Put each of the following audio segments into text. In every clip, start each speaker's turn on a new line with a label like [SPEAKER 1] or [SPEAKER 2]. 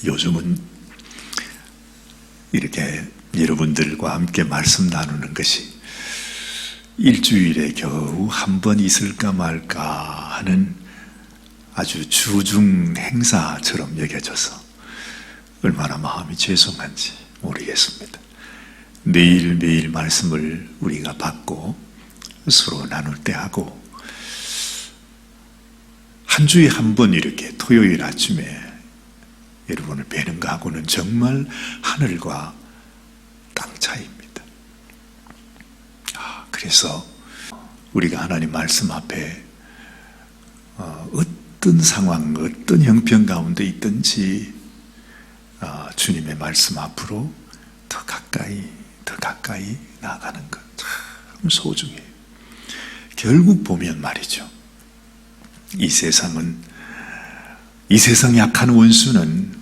[SPEAKER 1] 요즘은 이렇게 여러분들과 함께 말씀 나누는 것이 일주일에 겨우 한 번 있을까 말까 하는 아주 주중 행사처럼 여겨져서 얼마나 마음이 죄송한지 모르겠습니다. 매일매일 말씀을 우리가 받고 서로 나눌 때 하고, 한 주에 한 번 이렇게 토요일 아침에 여러분을 뵈는 거하고는 정말 하늘과 땅 차이입니다. 그래서 우리가 하나님 말씀 앞에 어떤 상황, 어떤 형편 가운데 있든지 주님의 말씀 앞으로 더 가까이 나아가는 것 참 소중해요. 결국 보면 말이죠, 이 세상 약한 원수는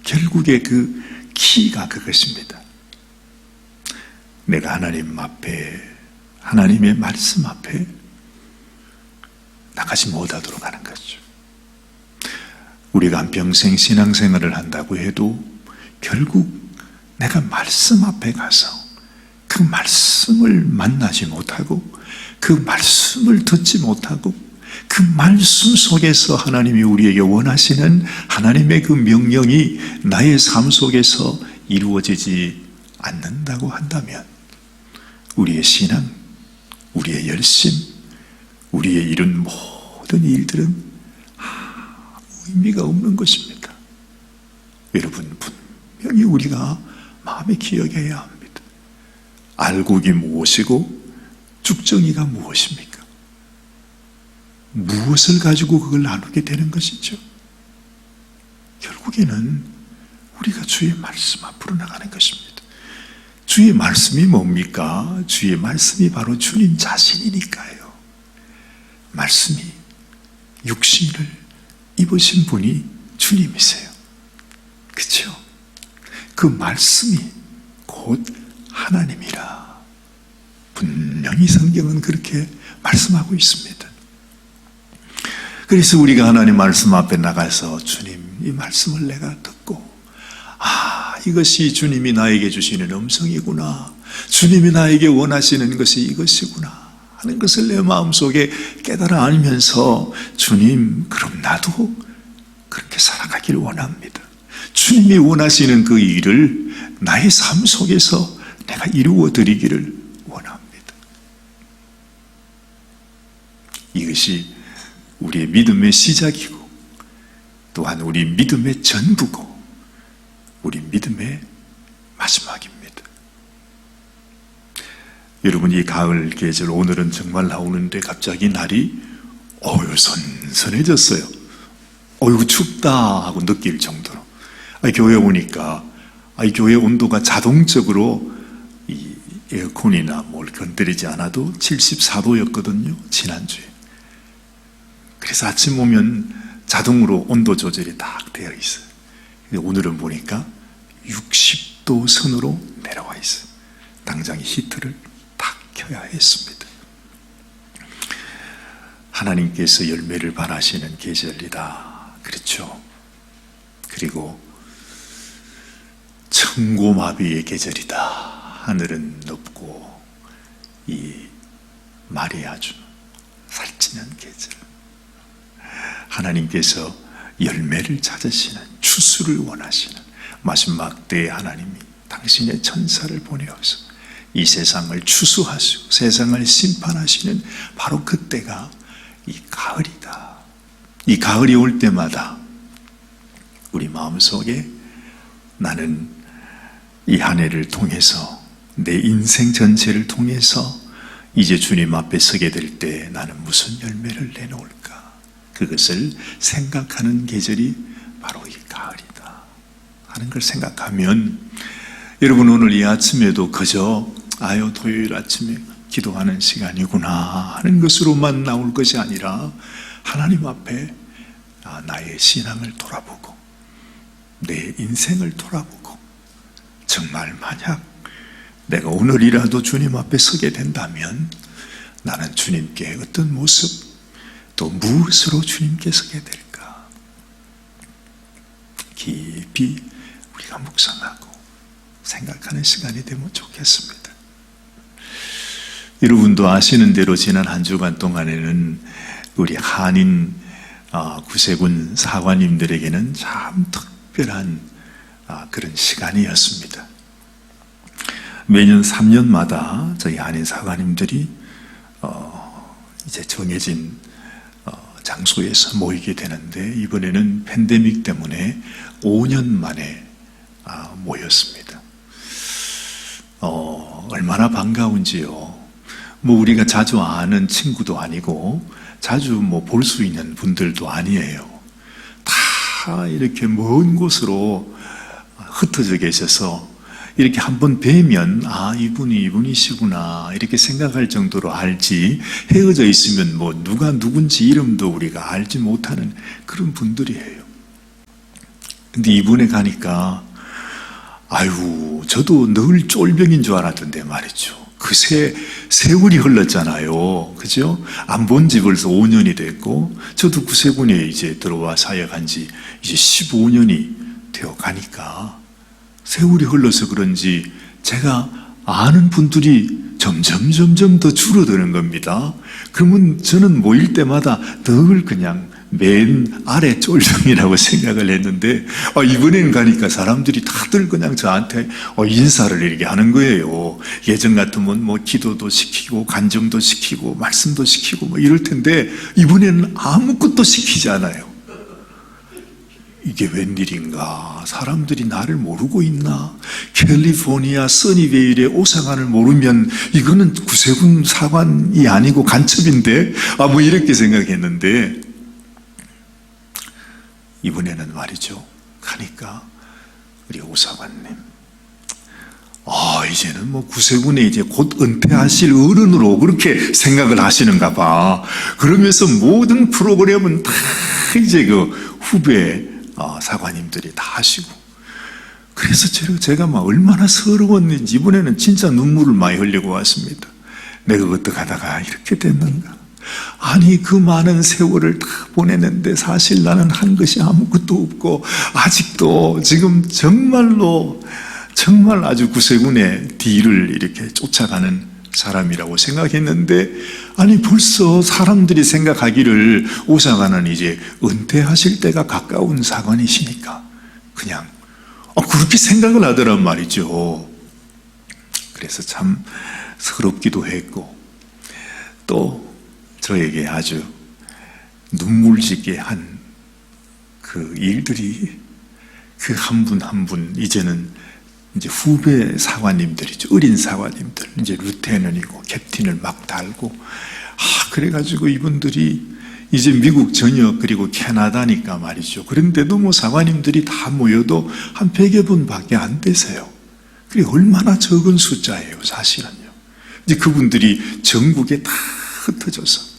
[SPEAKER 1] 결국에 그 키가 그것입니다. 내가 하나님 앞에, 하나님의 말씀 앞에 나가지 못하도록 하는 거죠. 우리가 한평생 신앙생활을 한다고 해도 결국 내가 말씀 앞에 가서 그 말씀을 만나지 못하고, 그 말씀을 듣지 못하고, 그 말씀 속에서 하나님이 우리에게 원하시는 하나님의 그 명령이 나의 삶 속에서 이루어지지 않는다고 한다면 우리의 신앙, 우리의 열심, 우리의 이룬 모든 일들은 의미가 없는 것입니다. 여러분, 분명히 우리가 마음에 기억해야 합니다. 알곡이 무엇이고 쭉정이가 무엇입니까? 무엇을 가지고 그걸 나누게 되는 것이죠? 결국에는 우리가 주의 말씀 앞으로 나가는 것입니다. 주의 말씀이 뭡니까? 주의 말씀이 바로 주님 자신이니까요. 말씀이 육신을 입으신 분이 주님이세요. 그렇죠? 그 말씀이 곧 하나님이라 분명히 성경은 그렇게 말씀하고 있습니다. 그래서 우리가 하나님 말씀 앞에 나가서 주님, 이 말씀을 내가 듣고 이것이 주님이 나에게 주시는 음성이구나, 주님이 나에게 원하시는 것이 이것이구나 하는 것을 내 마음속에 깨달아 알면서, 주님, 그럼 나도 그렇게 살아가기를 원합니다. 주님이 원하시는 그 일을 나의 삶 속에서 내가 이루어 드리기를 원합니다. 이것이 우리의 믿음의 시작이고, 또한 우리 믿음의 전부고, 우리 믿음의 마지막입니다. 여러분, 이 가을 계절, 오늘은 정말 나오는데 갑자기 날이 선선해졌어요. 춥다 하고 느낄 정도로. 교회 오니까 교회 온도가 자동적으로 이 에어컨이나 뭘 건드리지 않아도 74도였거든요, 지난주에. 그래서 아침 오면 자동으로 온도 조절이 딱 되어 있어요. 오늘은 보니까 60도 선으로 내려와 있어요. 당장 히터를 딱 켜야 했습니다. 하나님께서 열매를 바라시는 계절이다. 그렇죠? 그리고 천고마비의 계절이다. 하늘은 높고 이 말이 아주 살찌는 계절. 하나님께서 열매를 찾으시는, 추수를 원하시는 마지막 때에 하나님이 당신의 천사를 보내어서 이 세상을 추수하시고 세상을 심판하시는 바로 그때가 이 가을이다. 이 가을이 올 때마다 우리 마음속에 나는 이 한 해를 통해서, 내 인생 전체를 통해서 이제 주님 앞에 서게 될 때 나는 무슨 열매를 내놓을까, 그것을 생각하는 계절이 바로 이 가을이다 하는 걸 생각하면, 여러분, 오늘 이 아침에도 그저 토요일 아침에 기도하는 시간이구나 하는 것으로만 나올 것이 아니라, 하나님 앞에 나의 신앙을 돌아보고 내 인생을 돌아보고, 정말 만약 내가 오늘이라도 주님 앞에 서게 된다면 나는 주님께 어떤 모습, 또 무엇으로 주님께 서게 될까? 깊이 우리가 묵상하고 생각하는 시간이 되면 좋겠습니다. 여러분도 아시는 대로 지난 한 주간 동안에는 우리 한인 구세군 사관님들에게는 참 특별한 그런 시간이었습니다. 매년 3년마다 저희 한인 사관님들이 이제 정해진 장소에서 모이게 되는데, 이번에는 팬데믹 때문에 5년 만에 모였습니다. 얼마나 반가운지요. 우리가 자주 아는 친구도 아니고 자주 볼 수 있는 분들도 아니에요. 다 이렇게 먼 곳으로 흩어져 계셔서 이렇게 한번 뵈면 이분이시구나 이렇게 생각할 정도로 알지, 헤어져 있으면 누가 누군지 이름도 우리가 알지 못하는 그런 분들이에요. 근데 이번에 가니까 저도 늘 쫄병인 줄 알았던데 말이죠. 그새 세월이 흘렀잖아요. 그죠? 안 본 지 벌써 5년이 됐고, 저도 구세군에 이제 들어와 사역한 지 이제 15년이 되어 가니까 세월이 흘러서 그런지 제가 아는 분들이 점점 더 줄어드는 겁니다. 그러면 저는 모일 때마다 늘 그냥 맨 아래 쫄병이라고 생각을 했는데, 이번에는 가니까 사람들이 다들 그냥 저한테 인사를 이렇게 하는 거예요. 예전 같으면 기도도 시키고 간증도 시키고 말씀도 시키고 이럴 텐데, 이번에는 아무것도 시키지 않아요. 이게 웬일인가? 사람들이 나를 모르고 있나? 캘리포니아 써니베일의 오사관을 모르면 이거는 구세군 사관이 아니고 간첩인데, 이렇게 생각했는데, 이번에는 말이죠, 가니까 우리 오사관님, 이제는 구세군에 이제 곧 은퇴하실 어른으로 그렇게 생각을 하시는가 봐. 그러면서 모든 프로그램은 다 이제 그 후배 사관님들이 다 하시고, 그래서 제가 얼마나 서러웠는지 이번에는 진짜 눈물을 많이 흘리고 왔습니다. 내가 어떻게 하다가 이렇게 됐는가? 그 많은 세월을 다 보냈는데 사실 나는 한 것이 아무것도 없고, 아직도 지금 정말 아주 구세군의 뒤를 이렇게 쫓아가는 사람이라고 생각했는데, 벌써 사람들이 생각하기를 오사관은 이제 은퇴하실 때가 가까운 사관이시니까 그냥 그렇게 생각을 하더란 말이죠. 그래서 참 서럽기도 했고, 또 저에게 아주 눈물 짓게 한 그 일들이, 그 한 분 한 분 이제는 이제 후배 사관님들이죠. 어린 사관님들, 이제 루테넌이고 캡틴을 막 달고, 그래가지고 이분들이 이제 미국 전역 그리고 캐나다니까 말이죠. 그런데도 사관님들이 다 모여도 한 100여 분밖에 안 되세요. 그게 얼마나 적은 숫자예요, 사실은요. 이제 그분들이 전국에 다 흩어져서,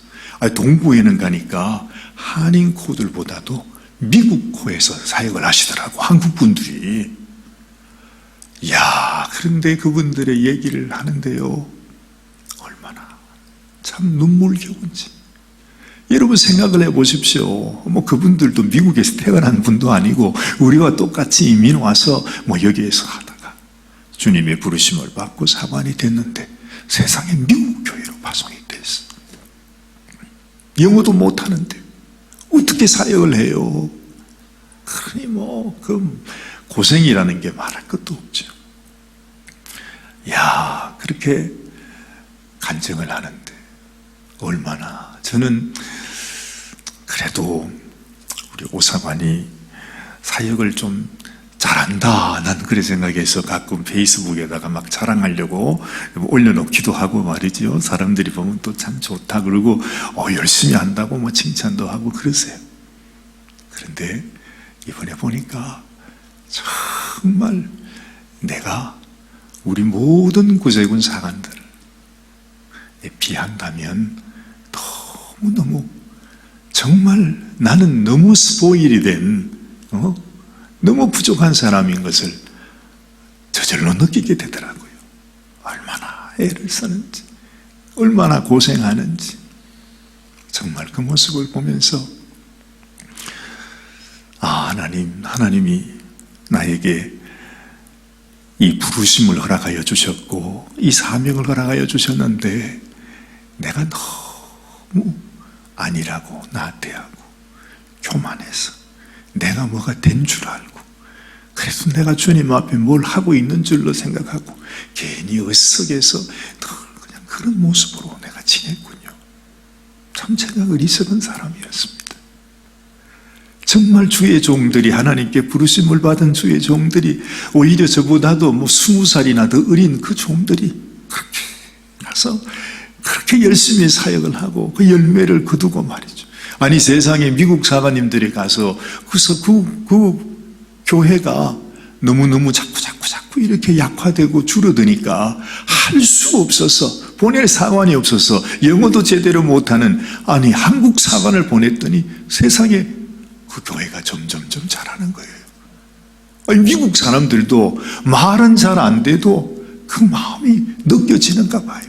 [SPEAKER 1] 동부에는 가니까 한인 코들보다도 미국 코에서 사역을 하시더라고, 한국 분들이. 그런데 그분들의 얘기를 하는데요, 얼마나 참 눈물겨운지. 여러분 생각을 해보십시오. 그분들도 미국에서 태어난 분도 아니고 우리와 똑같이 이민 와서 여기에서 하다가 주님의 부르심을 받고 사관이 됐는데, 세상에 미국 교회로 파송이 됐어. 영어도 못하는데 어떻게 사역을 해요? 그러니 그 고생이라는 게 말할 것도 없죠. 그렇게 간증을 하는데 얼마나, 저는 그래도 우리 오사관이 사역을 좀 잘한다, 난 그래 생각해서 가끔 페이스북에다가 막 자랑하려고 올려놓기도 하고 말이죠. 사람들이 보면 또 참 좋다 그러고 열심히 한다고 칭찬도 하고 그러세요. 그런데 이번에 보니까 정말 내가 우리 모든 구세군 사관들을 비한다면 너무너무, 정말 나는 너무 스포일이 된 너무 부족한 사람인 것을 저절로 느끼게 되더라고요. 얼마나 애를 쓰는지, 얼마나 고생하는지. 정말 그 모습을 보면서 하나님이 나에게 이 부르심을 허락하여 주셨고 이 사명을 허락하여 주셨는데 내가 너무 아니라고 나태하고 교만해서 내가 뭐가 된 줄 알고 그래서 내가 주님 앞에 뭘 하고 있는 줄로 생각하고 괜히 어리석에서 그냥 그런 모습으로 내가 지냈군요. 참 제가 어리석은 사람이었습니다. 정말 주의 종들이 하나님께 부르심을 받은 주의 종들이 오히려 저보다도 20살이나 더 어린 그 종들이 그렇게 가서 그렇게 열심히 사역을 하고 그 열매를 거두고 말이죠. 아니 세상에 미국 사관님들이 가서 그래서 그 교회가 너무너무 자꾸 이렇게 약화되고 줄어드니까 할 수 없어서 보낼 사관이 없어서 영어도 제대로 못하는 아니 한국 사관을 보냈더니 세상에 그 교회가 점점점 자라는 거예요. 아니, 미국 사람들도 말은 잘 안 돼도 그 마음이 느껴지는가 봐요.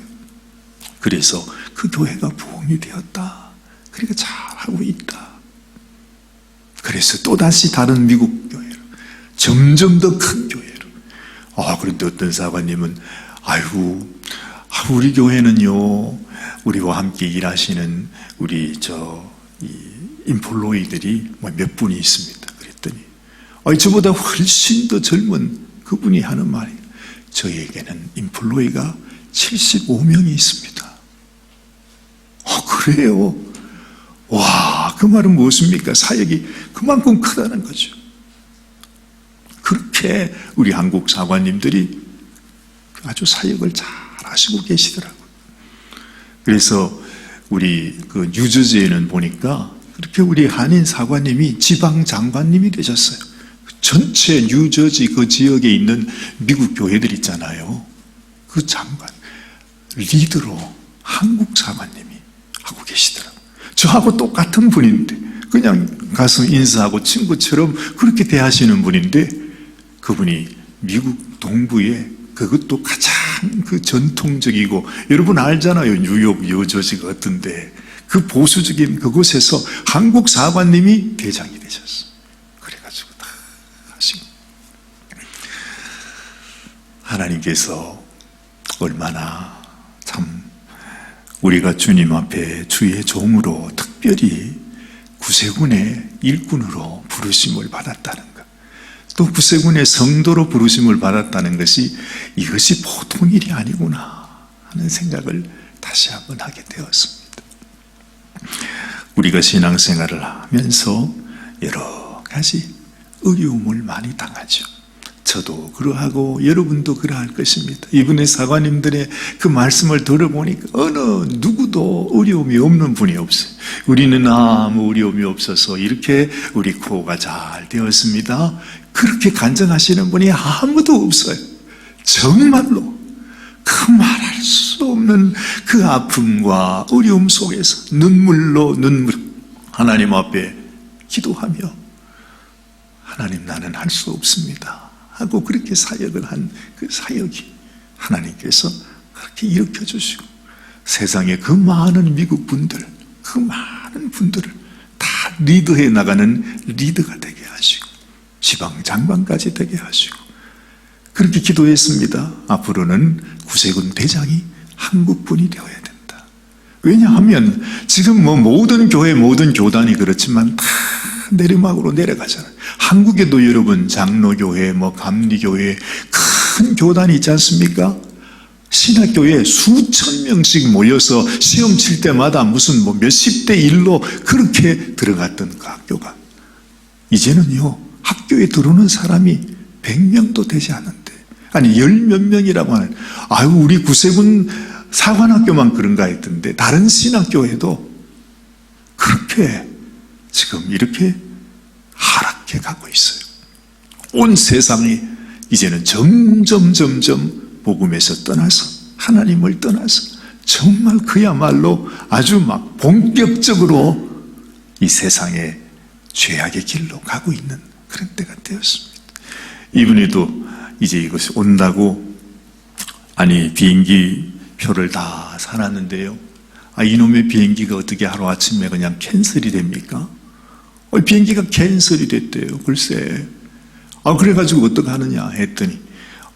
[SPEAKER 1] 그래서 그 교회가 부흥이 되었다. 그러니까 잘하고 있다. 그래서 또다시 다른 미국 교회로 점점 더 큰 교회로. 그런데 어떤 사관님은 우리 교회는요 우리와 함께 일하시는 우리 인플로이들이 몇 분이 있습니다. 그랬더니 저보다 훨씬 더 젊은 그분이 하는 말이 저에게는 인플로이가 75명이 있습니다. 그래요? 와, 그 말은 무엇입니까? 사역이 그만큼 크다는 거죠. 그렇게 우리 한국 사관님들이 아주 사역을 잘 하시고 계시더라고요. 그래서 우리 그 뉴저지에는 보니까 그렇게 우리 한인 사관님이 지방 장관님이 되셨어요. 전체 뉴저지 그 지역에 있는 미국 교회들 있잖아요. 그 장관 리더로 한국 사관님이 하고 계시더라고요. 저하고 똑같은 분인데 그냥 가서 인사하고 친구처럼 그렇게 대하시는 분인데 그분이 미국 동부에 그것도 가장 그 전통적이고 여러분 알잖아요. 뉴욕 뉴저지 같은데 그 보수적인 그곳에서 한국 사관님이 대장이 되셨어요. 그래가지고 다 하시고 하나님께서 얼마나 참 우리가 주님 앞에 주의 종으로 특별히 구세군의 일꾼으로 부르심을 받았다는 것, 또 구세군의 성도로 부르심을 받았다는 것이 이것이 보통 일이 아니구나 하는 생각을 다시 한번 하게 되었습니다. 우리가 신앙생활을 하면서 여러 가지 어려움을 많이 당하죠. 저도 그러하고 여러분도 그러할 것입니다. 이분의 사관님들의 그 말씀을 들어보니까 어느 누구도 어려움이 없는 분이 없어요. 우리는 아무 어려움이 없어서 이렇게 우리 구호가 잘 되었습니다. 그렇게 간증하시는 분이 아무도 없어요. 정말로 그 말할 수 없는 그 아픔과 어려움 속에서 눈물로 하나님 앞에 기도하며 하나님 나는 할 수 없습니다 하고 그렇게 사역을 한 그 사역이 하나님께서 그렇게 일으켜 주시고 세상에 그 많은 미국 분들 그 많은 분들을 다 리드해 나가는 리더가 되게 하시고 지방 장관까지 되게 하시고 그렇게 기도했습니다. 앞으로는 구세군 대장이 한국분이 되어야 된다. 왜냐하면 지금 모든 교회 모든 교단이 그렇지만 다 내리막으로 내려가잖아요. 한국에도 여러분 장로교회 감리교회 큰 교단이 있지 않습니까? 신학교에 수천 명씩 모여서 시험 칠 때마다 무슨 몇십 대 1로 그렇게 들어갔던 그 학교가 이제는요 학교에 들어오는 사람이 100명도 되지 않는데 아니 열 몇 명이라고 하는 우리 구세군 사관학교만 그런가 했던데 다른 신학교에도 그렇게 지금 이렇게 하락해 가고 있어요. 온 세상이 이제는 점점 복음에서 떠나서 하나님을 떠나서 정말 그야말로 아주 본격적으로 이 세상에 죄악의 길로 가고 있는 그런 때가 되었습니다. 이분에도 이제 이것이 온다고 비행기 표를 다 사놨는데요. 이놈의 비행기가 어떻게 하루아침에 그냥 캔슬이 됩니까? 비행기가 캔슬이 됐대요. 글쎄. 그래가지고 어떻게 하느냐 했더니,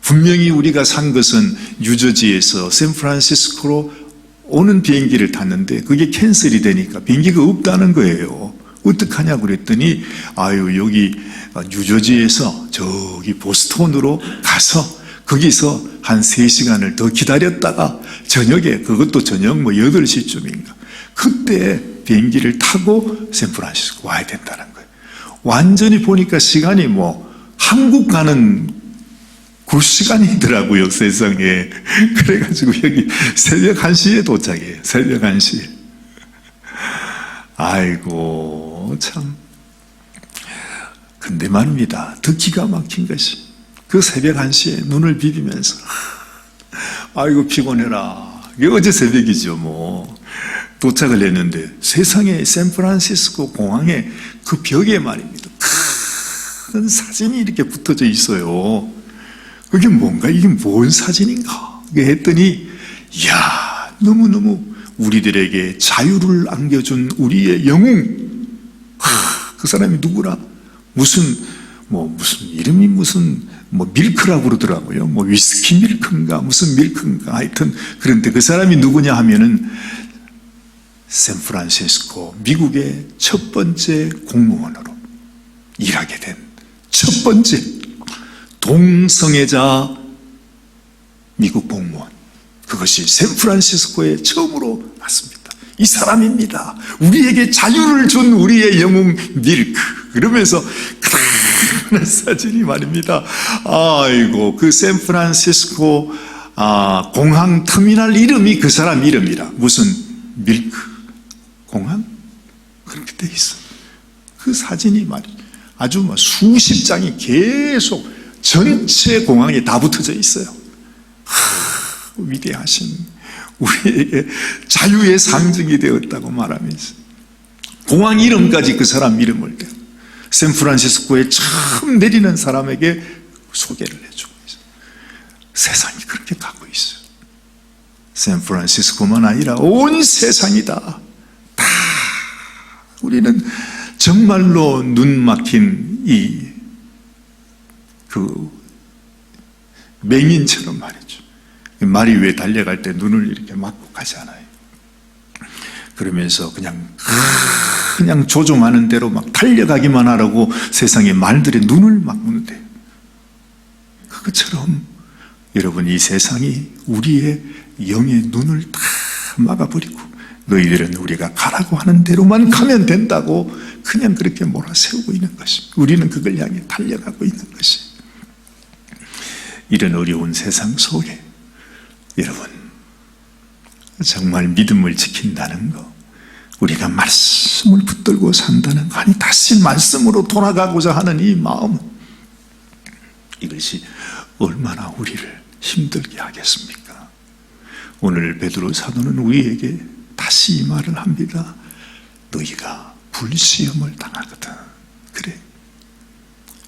[SPEAKER 1] 분명히 우리가 산 것은 뉴저지에서 샌프란시스코로 오는 비행기를 탔는데 그게 캔슬이 되니까 비행기가 없다는 거예요. 어떡하냐고 그랬더니, 여기 뉴저지에서 저기 보스턴으로 가서 거기서 한 3시간을 더 기다렸다가 저녁에, 그것도 저녁 8시쯤인가, 그때 비행기를 타고 샌프란시스코 와야 된다는 거예요. 완전히 보니까 시간이 한국 가는 그 시간이더라고요, 세상에. 그래가지고 여기 새벽 1시에 도착해요. 새벽 1시에. 아이고, 참. 근데 말입니다. 더 기가 막힌 것이, 그 새벽 1시에 눈을 비비면서, 아이고, 피곤해라. 이게 어제 새벽이죠, 도착을 했는데, 세상에 샌프란시스코 공항에 그 벽에 말입니다. 큰 사진이 이렇게 붙어져 있어요. 그게 뭔가, 이게 뭔 사진인가? 했더니, 이야, 너무너무 우리들에게 자유를 안겨준 우리의 영웅. 그 사람이 누구라? 무슨 이름이 밀크라고 그러더라고요. 위스키 밀크인가, 무슨 밀크인가. 하여튼, 그런데 그 사람이 누구냐 하면은, 샌프란시스코, 미국의 첫 번째 공무원으로 일하게 된 첫 번째 동성애자 미국 공무원, 그것이 샌프란시스코에 처음으로 왔습니다. 이 사람입니다. 우리에게 자유를 준 우리의 영웅 밀크. 그러면서 그런 사진이 말입니다. 아이고, 그 샌프란시스코 공항 터미널 이름이 그 사람 이름이라. 무슨 밀크 공항? 그렇게 돼 있어. 그 사진이 말이야. 아주 수십 장이 계속 전체 공항에 다 붙어져 있어요. 위대하신 우리에게 자유의 상징이 되었다고 말하면서 공항 이름까지 그 사람 이름을 대고 샌프란시스코에 처음 내리는 사람에게 소개를 해주고 있어요. 세상이 그렇게 가고 있어요. 샌프란시스코만 아니라 온 세상이다. 다 우리는 정말로 눈 막힌 맹인처럼 말이죠. 말이 왜 달려갈 때 눈을 이렇게 막고 가잖아요. 그러면서 그냥 조종하는 대로 막 달려가기만 하라고 세상의 말들의 눈을 막는데, 그것처럼 여러분, 이 세상이 우리의 영의 눈을 다 막아버리고 너희들은 우리가 가라고 하는 대로만 가면 된다고 그냥 그렇게 몰아세우고 있는 것입니다. 우리는 그걸 향해 달려가고 있는 것이. 이런 어려운 세상 속에 여러분, 정말 믿음을 지킨다는 것, 우리가 말씀을 붙들고 산다는 것, 아니 다시 말씀으로 돌아가고자 하는 이 마음, 이것이 얼마나 우리를 힘들게 하겠습니까? 오늘 베드로 사도는 우리에게 다시 이 말을 합니다. 너희가 불시험을 당하거든. 그래,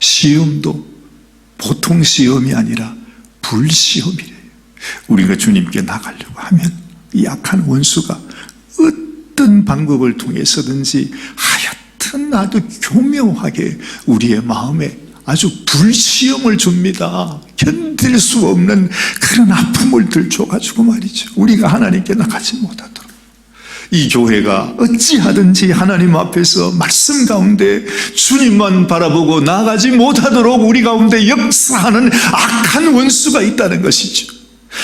[SPEAKER 1] 시험도 보통 시험이 아니라 불시험이래요. 우리가 주님께 나가려고 하면 이 악한 원수가 어떤 방법을 통해서든지 하여튼 아주 교묘하게 우리의 마음에 아주 불시험을 줍니다. 견딜 수 없는 그런 아픔을 들춰가지고 말이죠, 우리가 하나님께 나가지 못하도록. 이 교회가 어찌하든지 하나님 앞에서 말씀 가운데 주님만 바라보고 나가지 못하도록 우리 가운데 역사하는 악한 원수가 있다는 것이죠.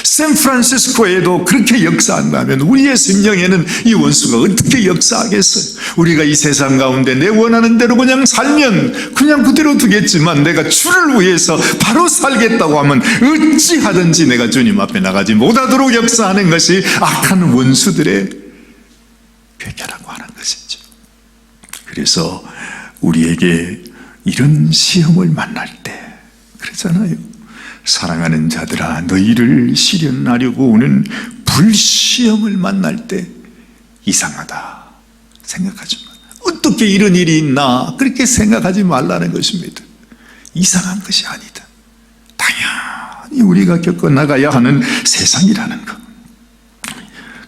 [SPEAKER 1] 샌프란시스코에도 그렇게 역사한다면 우리의 심령에는 이 원수가 어떻게 역사하겠어요? 우리가 이 세상 가운데 내 원하는 대로 그냥 살면 그냥 그대로 두겠지만, 내가 주를 위해서 바로 살겠다고 하면 어찌하든지 내가 주님 앞에 나가지 못하도록 역사하는 것이 악한 원수들의 괴계라고 하는 것이죠. 그래서 우리에게 이런 시험을 만날 때 그러잖아요. 사랑하는 자들아, 너희를 시련하려고 오는 불시험을 만날 때 이상하다 생각하지 마. 어떻게 이런 일이 있나 그렇게 생각하지 말라는 것입니다. 이상한 것이 아니다. 당연히 우리가 겪어나가야 하는 세상이라는 것,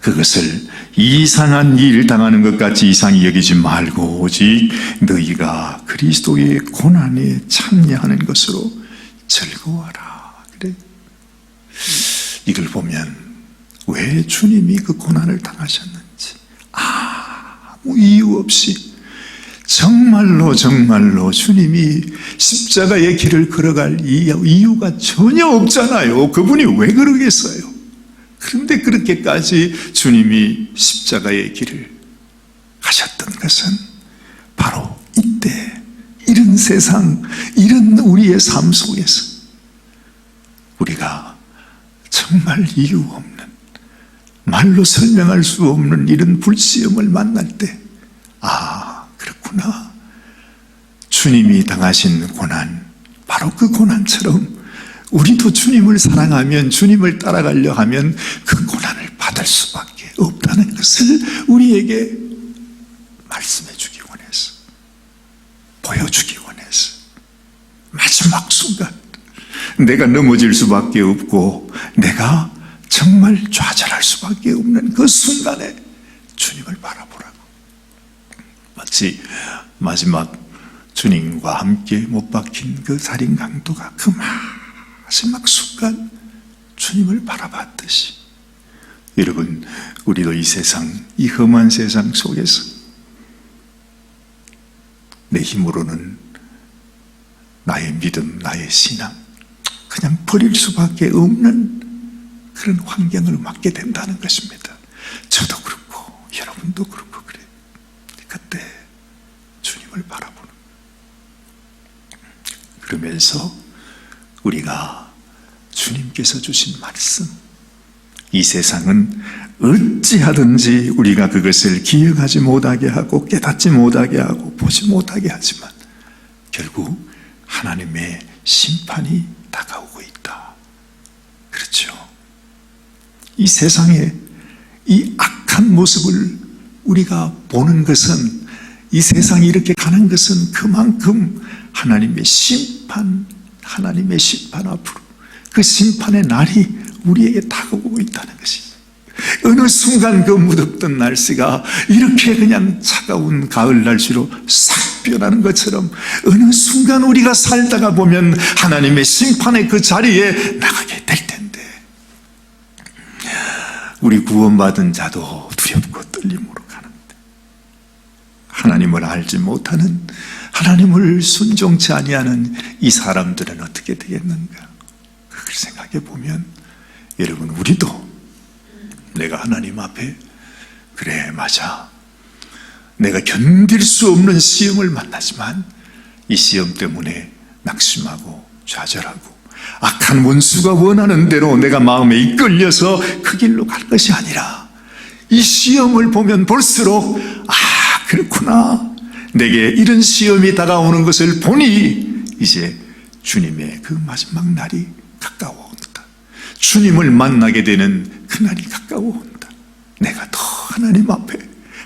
[SPEAKER 1] 그것을 이상한 일 당하는 것 같이 이상히 여기지 말고 오직 너희가 그리스도의 고난에 참여하는 것으로 즐거워하라. 그래. 이걸 보면 왜 주님이 그 고난을 당하셨는지 아무 이유 없이 정말로 주님이 십자가의 길을 걸어갈 이유가 전혀 없잖아요. 그분이 왜 그러겠어요? 그런데 그렇게까지 주님이 십자가의 길을 가셨던 것은 바로 이때 이런 세상, 이런 우리의 삶 속에서 우리가 정말 이유 없는, 말로 설명할 수 없는 이런 불시험을 만날 때 그렇구나. 주님이 당하신 고난, 바로 그 고난처럼 우리도 주님을 사랑하면, 주님을 따라가려 하면 그 고난을 받을 수밖에 없다는 것을 우리에게 말씀해 주기 원해서, 보여주기 원해서, 마지막 순간 내가 넘어질 수밖에 없고 내가 정말 좌절할 수밖에 없는 그 순간에 주님을 바라보라고. 마치 마지막 주님과 함께 못 박힌 그 살인 강도가 그 마지막 순간 주님을 바라봤듯이, 여러분, 우리도 이 세상, 이 험한 세상 속에서 내 힘으로는 나의 믿음, 나의 신앙 그냥 버릴 수밖에 없는 그런 환경을 맞게 된다는 것입니다. 저도 그렇고 여러분도 그렇고 그래요. 그때 주님을 바라보는, 그러면서 우리가 주님께서 주신 말씀, 이 세상은 어찌하든지 우리가 그것을 기억하지 못하게 하고 깨닫지 못하게 하고 보지 못하게 하지만 결국 하나님의 심판이 다가오고 있다. 그렇죠. 이 세상의 이 악한 모습을 우리가 보는 것은, 이 세상이 이렇게 가는 것은 그만큼 하나님의 심판 앞으로 그 심판의 날이 우리에게 다가오고 있다는 것이죠. 어느 순간 그 무덥던 날씨가 이렇게 그냥 차가운 가을 날씨로 싹 변하는 것처럼 어느 순간 우리가 살다가 보면 하나님의 심판의 그 자리에 나가게 될 텐데, 우리 구원받은 자도 두렵고 떨림으로 가는데, 하나님을 알지 못하는, 하나님을 순종치 아니하는 이 사람들은 어떻게 되겠는가? 그걸 생각해 보면 여러분, 우리도 내가 하나님 앞에, 그래 맞아, 내가 견딜 수 없는 시험을 만나지만 이 시험 때문에 낙심하고 좌절하고 악한 원수가 원하는 대로 내가 마음에 이끌려서 그 길로 갈 것이 아니라, 이 시험을 보면 볼수록 그렇구나, 내게 이런 시험이 다가오는 것을 보니 이제 주님의 그 마지막 날이 가까워온다. 주님을 만나게 되는 그날이 가까워온다. 내가 더 하나님 앞에,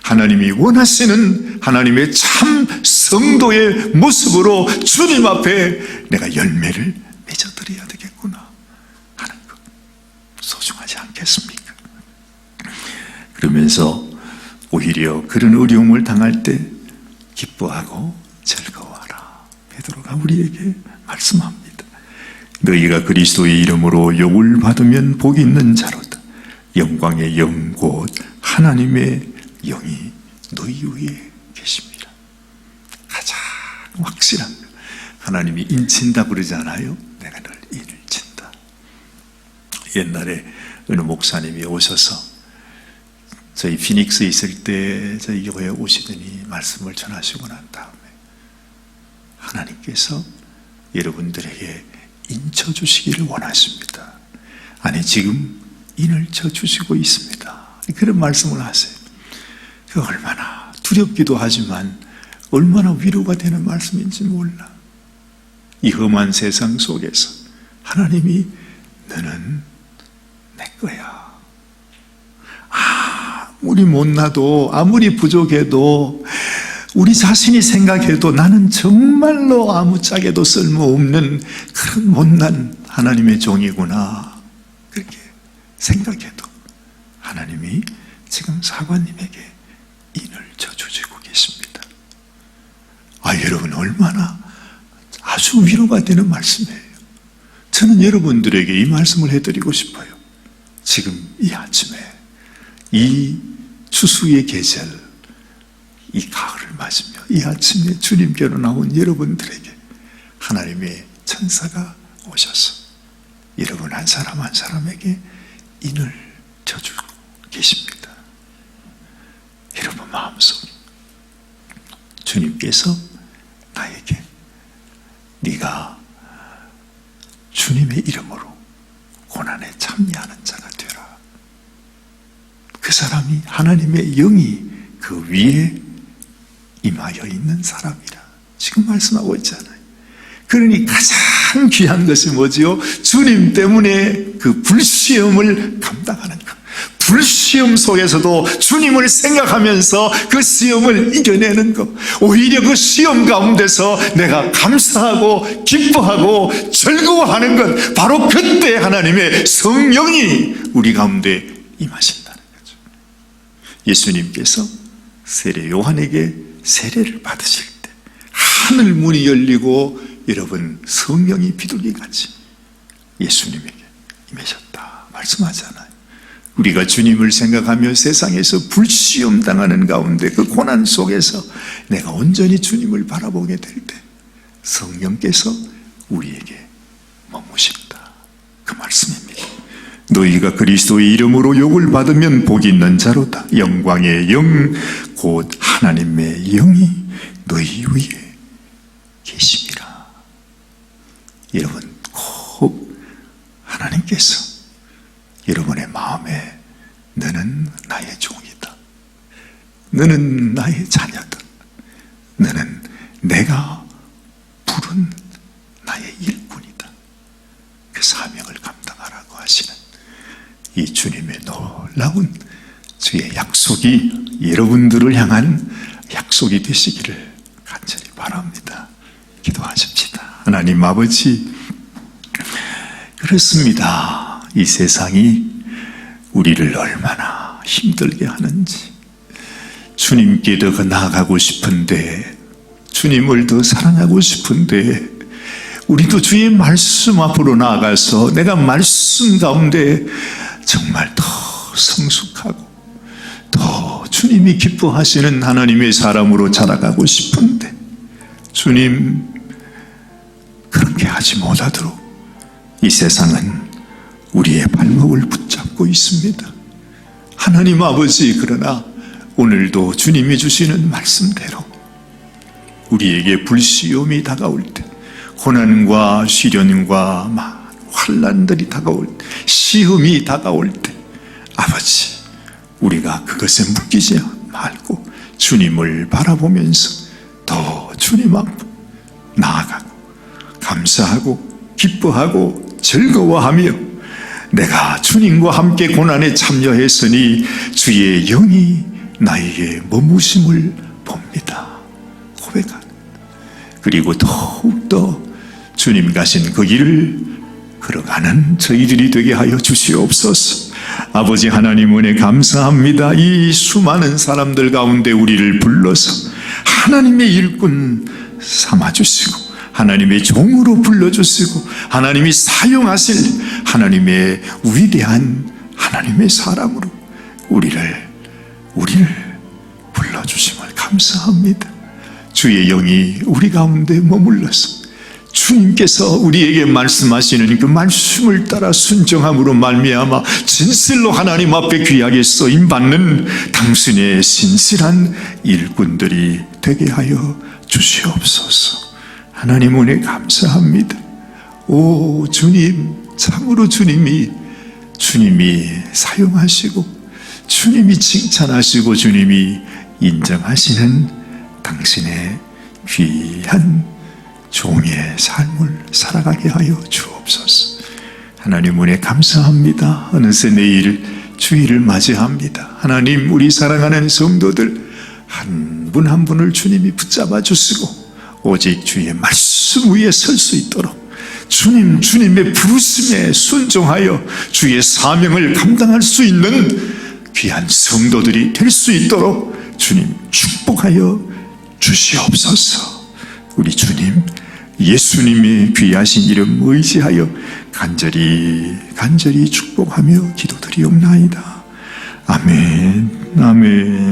[SPEAKER 1] 하나님이 원하시는 하나님의 참 성도의 모습으로 주님 앞에 내가 열매를 맺어드려야 되겠구나 하는 것, 소중하지 않겠습니까? 그러면서 오히려 그런 어려움을 당할 때 기뻐하고 즐거워하라. 베드로가 우리에게 말씀합니다. 너희가 그리스도의 이름으로 욕을 받으면 복이 있는 자로다. 영광의 영 곧 하나님의 영이 너희 위에 계십니다. 가장 확실한 것, 하나님이 인친다 그러잖아요. 내가 널 인을 친다. 옛날에 어느 목사님이 오셔서 저희 피닉스에 있을 때 저희 교회에 오시더니 말씀을 전하시고 난 다음에 하나님께서 여러분들에게 인쳐 주시기를 원하십니다. 아니, 지금 인을 쳐 주시고 있습니다. 그런 말씀을 하세요. 그 얼마나 두렵기도 하지만 얼마나 위로가 되는 말씀인지 몰라. 이 험한 세상 속에서 하나님이 너는 내 거야. 아무리 못나도, 아무리 부족해도, 우리 자신이 생각해도 나는 정말로 아무짝에도 쓸모없는 그런 못난 하나님의 종이구나, 그렇게 생각해도 하나님이 지금 사관님에게 인을 져주시고 계십니다. 여러분 얼마나 아주 위로가 되는 말씀이에요. 저는 여러분들에게 이 말씀을 해드리고 싶어요. 지금 이 아침에 이 추수의 계절, 이 가을을 맞으며 이 아침에 주님께로 나온 여러분들에게 하나님의 천사가 오셔서 여러분 한 사람 한 사람에게 인을 져주고 계십니다. 여러분 마음속에 주님께서 나에게 네가 주님의 이름으로 고난에 참여하는 자가 되라. 그 사람이 하나님의 영이 그 위에 임하여 있는 사람이라 지금 말씀하고 있잖아요. 그러니 가장 귀한 것이 뭐지요? 주님 때문에 그 불시험을 감당하는 것. 불시험 속에서도 주님을 생각하면서 그 시험을 이겨내는 것. 오히려 그 시험 가운데서 내가 감사하고 기뻐하고 즐거워하는 것. 바로 그때 하나님의 성령이 우리 가운데 임하신다는 거죠. 예수님께서 세례 요한에게 세례를 받으실 때 하늘 문이 열리고 여러분 성령이 비둘기같이 예수님에게 임하셨다 말씀하잖아요. 우리가 주님을 생각하며 세상에서 불시험 당하는 가운데 그 고난 속에서 내가 온전히 주님을 바라보게 될 때 성령께서 우리에게 머무신다 그 말씀입니다. 너희가 그리스도의 이름으로 욕을 받으면 복이 있는 자로다. 영광의 영 곧 하나님의 영이 너희 위에 계심이라. 여러분 꼭 하나님께서 여러분의 마음에 너는 나의 종이다. 너는 나의 자녀다. 너는 내가 부른 나의 일꾼이다. 그 사명을 감당하라고 하시는 이 주님의 놀라운 주의 약속이 여러분들을 향한 약속이 되시기를 간절히 바랍니다. 기도하십시다. 하나님 아버지, 그렇습니다. 이 세상이 우리를 얼마나 힘들게 하는지, 주님께 더 나아가고 싶은데, 주님을 더 사랑하고 싶은데, 우리도 주의 말씀 앞으로 나아가서 내가 말씀 가운데 정말 더 성숙하고 더 주님이 기뻐하시는 하나님의 사람으로 자라가고 싶은데, 주님 그렇게 하지 못하도록 이 세상은 우리의 발목을 붙잡고 있습니다. 하나님 아버지, 그러나 오늘도 주님이 주시는 말씀대로 우리에게 불시험이 다가올 때, 고난과 시련과 환난들이 다가올 때, 시험이 다가올 때, 아버지, 우리가 그것에 묶이지 말고 주님을 바라보면서 더 주님 앞 나아가고 감사하고 기뻐하고 즐거워하며 내가 주님과 함께 고난에 참여했으니 주의 영이 나에게 머무심을 봅니다. 고백하는. 그리고 더욱더 주님 가신 그 길을 걸어가는 저희들이 되게 하여 주시옵소서. 아버지 하나님 은혜 감사합니다. 이 수많은 사람들 가운데 우리를 불러서 하나님의 일꾼 삼아주시고 하나님의 종으로 불러주시고 하나님이 사용하실 하나님의 위대한 하나님의 사람으로 우리를 불러주심을 감사합니다. 주의 영이 우리 가운데 머물러서 주님께서 우리에게 말씀하시는 그 말씀을 따라 순종함으로 말미암아 진실로 하나님 앞에 귀하게 쓰임받는 당신의 신실한 일꾼들이 되게 하여 주시옵소서. 하나님 은혜 감사합니다. 오 주님, 참으로 주님이 사용하시고 주님이 칭찬하시고 주님이 인정하시는 당신의 귀한 종의 삶을 살아가게 하여 주옵소서. 하나님 은혜 감사합니다. 어느새 내일 주일을 맞이합니다. 하나님, 우리 사랑하는 성도들 한 분 한 분을 주님이 붙잡아 주시고 오직 주의 말씀 위에 설 수 있도록 주님의 부르심에 순종하여 주의 사명을 감당할 수 있는 귀한 성도들이 될 수 있도록 주님 축복하여 주시옵소서. 우리 주님, 예수님의 귀하신 이름 의지하여 간절히 축복하며 기도드리옵나이다. 아멘, 아멘.